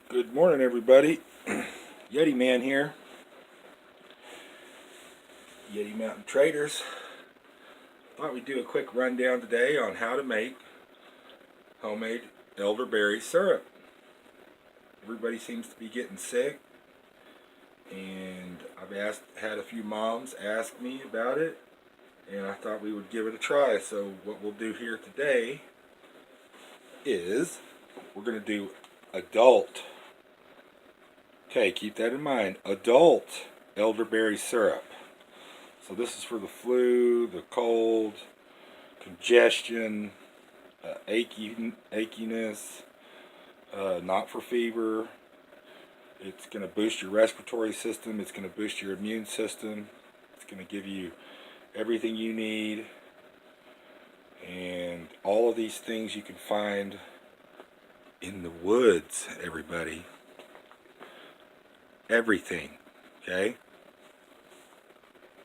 Good morning, everybody. Yeti Man here. Yeti Mountain Traders. Thought we'd do a quick rundown today on how to make homemade elderberry syrup. Everybody seems to be getting sick, and I've had a few moms ask me about it, and I thought we would give it a try. So what we'll do here today is we're going to do adult. Okay, keep that in mind. Adult elderberry syrup. So this is for the flu, the cold, congestion, achiness, not for fever. It's going to boost your respiratory system. It's going to boost your immune system. It's going to give you everything you need. And all of these things you can find in the woods, everybody. Everything, okay?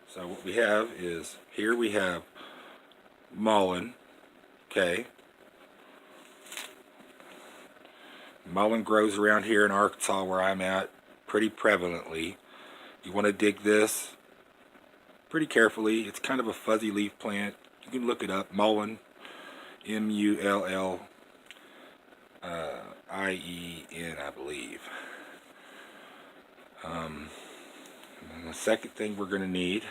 So what we have is, here we have mullein, okay? Mullein grows around here in Arkansas where I'm at pretty prevalently. You want to dig this pretty carefully. It's kind of a fuzzy leaf plant. You can look it up, mullein, M-U-L-L-I-E-N, I believe. And the second thing we're going to need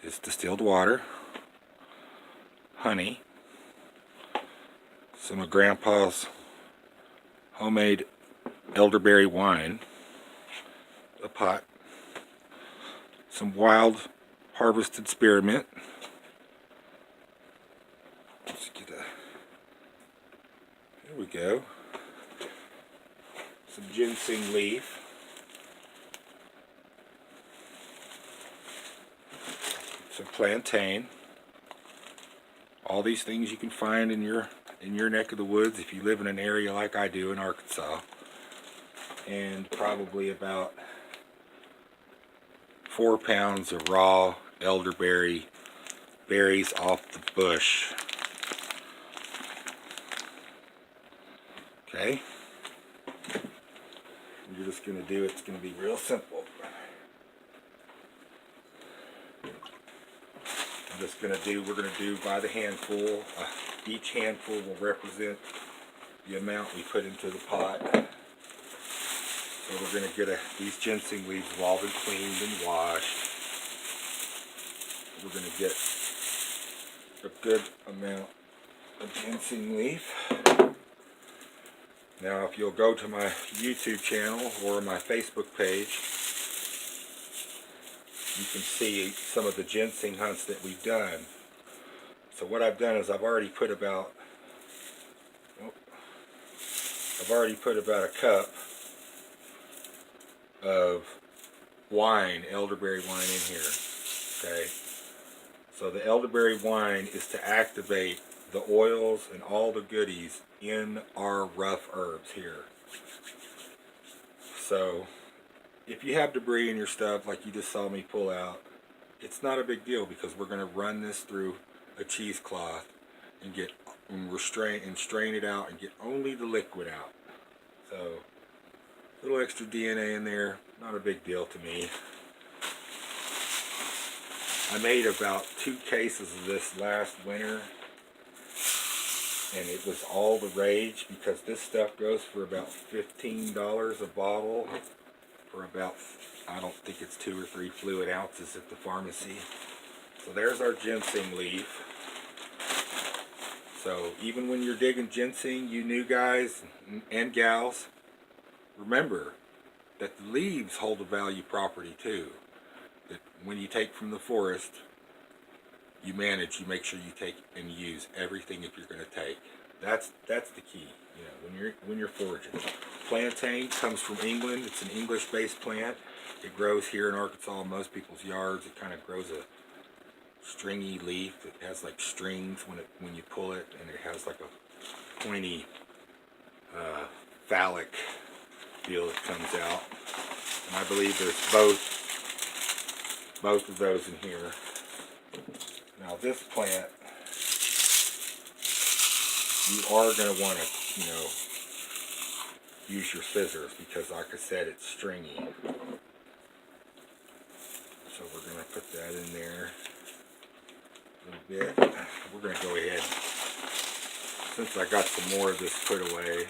is distilled water, honey, some of Grandpa's homemade elderberry wine, a pot, some wild harvested spearmint. Let's get a, here we go, some ginseng leaf, some plantain. All these things you can find in your neck of the woods if you live in an area like I do in Arkansas. And probably about 4 pounds of raw elderberry berries off the bush. Okay? And you're just going to do it's going to be real simple. We're going to do by the handful. Each handful will represent the amount we put into the pot. So we're going to get these ginseng leaves have all been cleaned and washed. We're going to get a good amount of ginseng leaf. Now if you'll go to my YouTube channel or my Facebook page, you can see some of the ginseng hunts that we've done. So what I've done is I've already put about a cup of wine, elderberry wine in here. Okay. So the elderberry wine is to activate the oils and all the goodies in our rough herbs here. So if you have debris in your stuff like you just saw me pull out, it's not a big deal because we're going to run this through a cheesecloth and strain it out and get only the liquid out. So a little extra DNA in there, not a big deal to me. I made about 2 cases of this last winter, and it was all the rage because this stuff goes for about $15 a bottle for about, I don't think it's 2 or 3 fluid ounces at the pharmacy. So there's our ginseng leaf. So even when you're digging ginseng, you new guys and gals, remember that the leaves hold a value property too. That when you take from the forest, you make sure you take and use everything if you're going to take. That's the key, you know, when you're foraging. Plantain comes from England. It's an English-based plant. It grows here in Arkansas in most people's yards. It kind of grows a stringy leaf. It has like strings when you pull it, and it has like a pointy phallic feel that comes out. And I believe there's both of those in here. Now this plant, you are going to want to, use your scissors because, like I said, it's stringy. So we're going to put that in there a little bit. We're going to go ahead, since I got some more of this put away,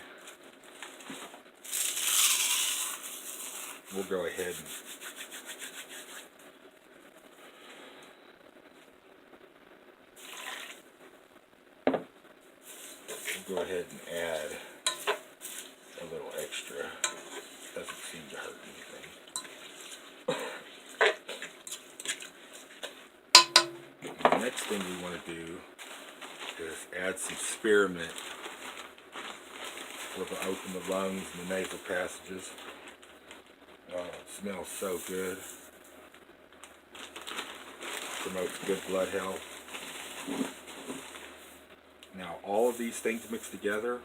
we'll go ahead and add a little extra. Doesn't seem to hurt anything. The next thing we want to do is add some spearmint. Will open the lungs and the nasal passages. Oh, it smells so good. Promotes good blood health. Now, all of these things mixed together,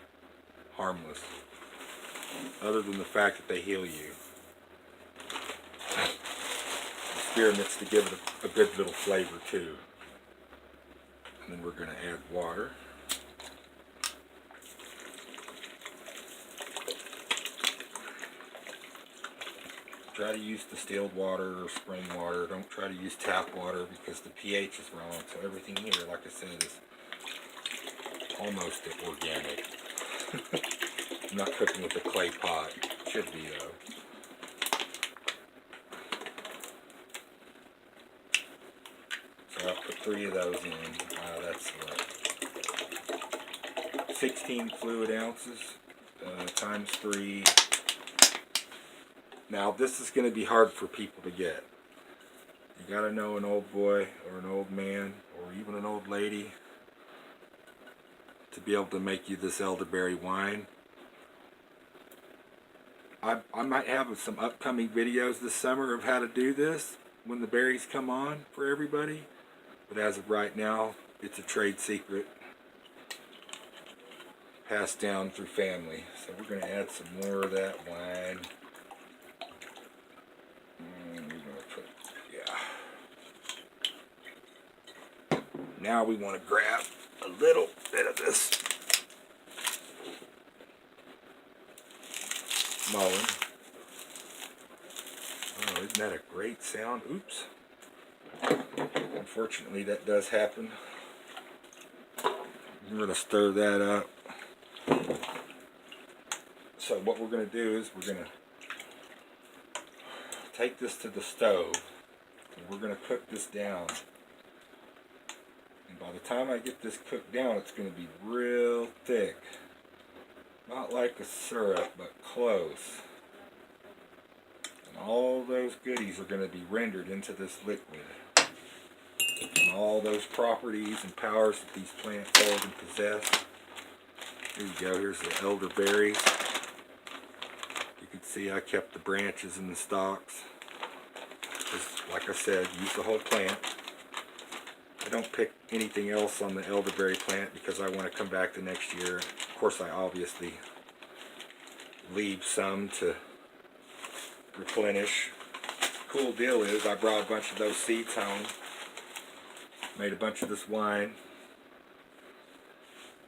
harmless, other than the fact that they heal you. The spearmint's to give it a good little flavor too. And then we're going to add water. Try to use distilled water or spring water. Don't try to use tap water because the pH is wrong. So everything here, like I said, is almost organic. I'm not cooking with a clay pot. Should be though. So I'll put 3 of those in. That's what, 16 fluid ounces times 3. Now this is going to be hard for people to get. You got to know an old boy or an old man or even an old lady to be able to make you this elderberry wine. I might have some upcoming videos this summer of how to do this when the berries come on for everybody. But as of right now, it's a trade secret passed down through family. So we're going to add some more of that wine. Now we want to grab a little bit of this Mullen. Oh, isn't that a great sound? Oops. Unfortunately, that does happen. I'm going to stir that up. So what we're going to do is we're going to take this to the stove and we're going to cook this down. And by the time I get this cooked down, it's going to be real thick. Not like a syrup, but close. And all those goodies are going to be rendered into this liquid. And all those properties and powers that these plants hold and possess. Here you go, here's the elderberries. You can see I kept the branches and the stalks. Just like I said, use the whole plant. I don't pick anything else on the elderberry plant because I want to come back the next year. Of course, I obviously leave some to replenish. Cool deal is I brought a bunch of those seeds home, made a bunch of this wine,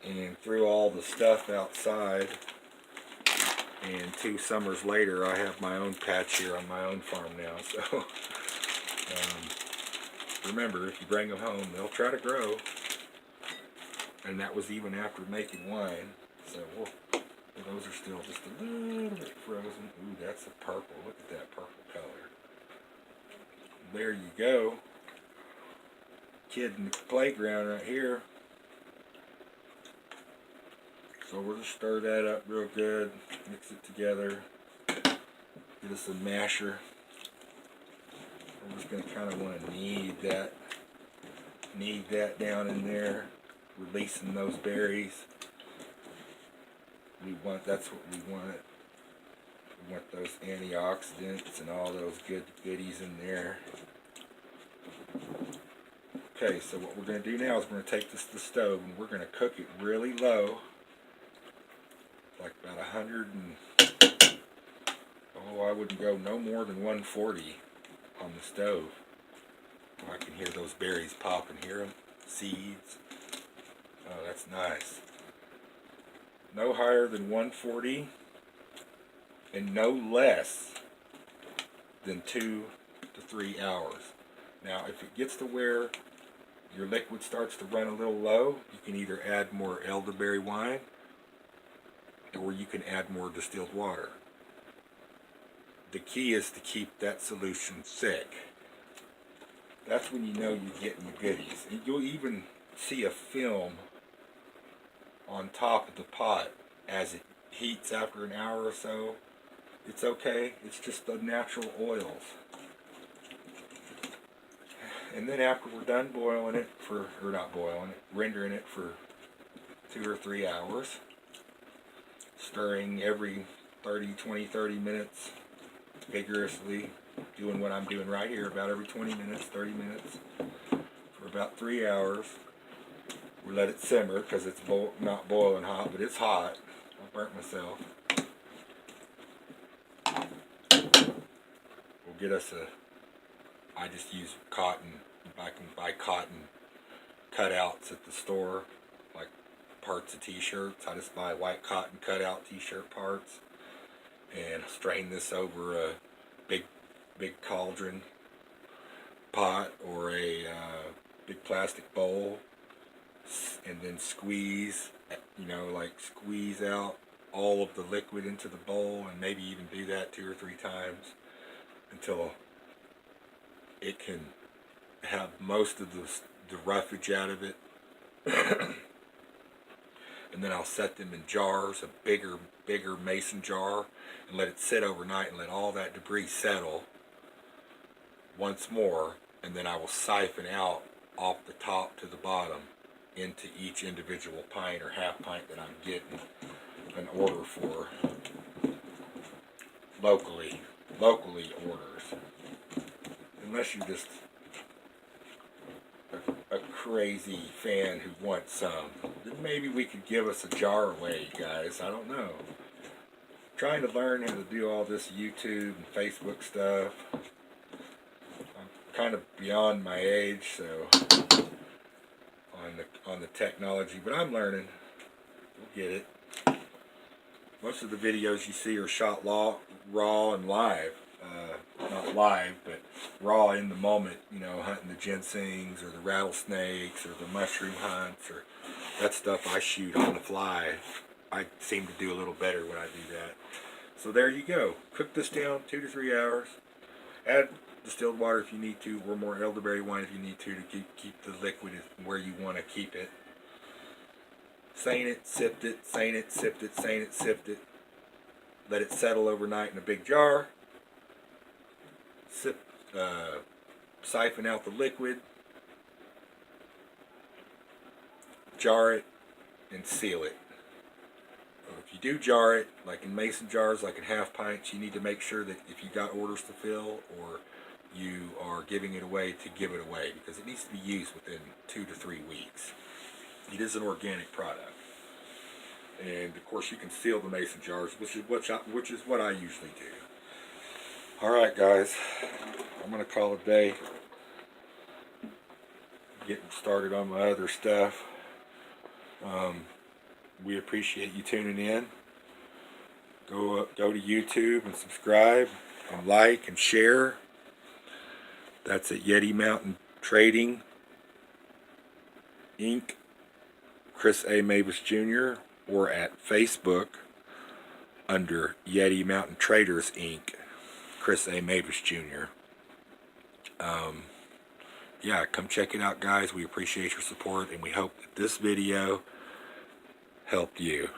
and threw all the stuff outside. And 2 summers later, I have my own patch here on my own farm now. So remember, if you bring them home, they'll try to grow. And that was even after making wine. So those are still just a little bit frozen. Ooh, that's a purple. Look at that purple color. There you go. Kid in the playground right here. So we'll just stir that up real good. Mix it together. Get us a masher. We're just going to kind of want to knead that down in there, releasing those berries. That's what we want. We want those antioxidants and all those good goodies in there. Okay, so what we're going to do now is we're going to take this to the stove and we're going to cook it really low, like about 100 and, I wouldn't go no more than 140 on the stove. I can hear those berries popping, hear them, seeds. Oh, that's nice. No higher than 140 in no less than 2 to 3 hours. Now, if it gets to where your liquid starts to run a little low, you can either add more elderberry wine or you can add more distilled water. The key is to keep that solution thick. That's when you know you're getting the goodies. And you'll even see a film on top of the pot as it heats after an hour or so. It's okay, it's just the natural oils. And then after we're done boiling it or not boiling it, rendering it for 2 or 3 hours, stirring every 30 minutes vigorously, doing what I'm doing right here, about every 20 minutes, 30 minutes, for about 3 hours. We let it simmer because it's not boiling hot, but it's hot. I burnt myself. We'll get us I just use cotton. I can buy cotton cutouts at the store, like parts of t-shirts. I just buy white cotton cutout t-shirt parts and strain this over a big cauldron pot or a big plastic bowl, and then squeeze, squeeze out all of the liquid into the bowl, and maybe even do that 2 or 3 times until it can have most of the roughage out of it. And then I'll set them in jars, a bigger mason jar, and let it sit overnight and let all that debris settle once more, and then I will siphon out off the top to the bottom into each individual pint or half pint that I'm getting an order for. Locally orders. Unless you're just a crazy fan who wants some, then maybe we could give us a jar away, guys. I don't know. I'm trying to learn how to do all this YouTube and Facebook stuff. I'm kind of beyond my age, so on the technology, but I'm learning. We'll get it. Most of the videos you see are shot raw and live. Not live, but raw in the moment, hunting the ginsengs or the rattlesnakes or the mushroom hunts, or that stuff I shoot on the fly. I seem to do a little better when I do that. So there you go. Cook this down 2 to 3 hours. Add distilled water if you need to, or more elderberry wine if you need to keep the liquid where you want to keep it. Sain it, sipped it, sain it, sipped it, sain it, sipped it. Let it settle overnight in a big jar. Siphon out the liquid, jar it, and seal it. If you do jar it, like in mason jars, like in half pints, you need to make sure that if you got orders to fill or you are giving it away, to give it away, because it needs to be used within 2 to 3 weeks. It is an organic product. And of course you can seal the mason jars, which is what I usually do. Alright guys, I'm going to call it a day. Getting started on my other stuff. We appreciate you tuning in. Go to YouTube and subscribe and like and share. That's at Yeti Mountain Trading Inc. Chris A. Mavis Jr. or at Facebook under Yeti Mountain Traders Inc. Chris A. Mavis Jr. Yeah, come check it out, guys. We appreciate your support, and we hope that this video helped you.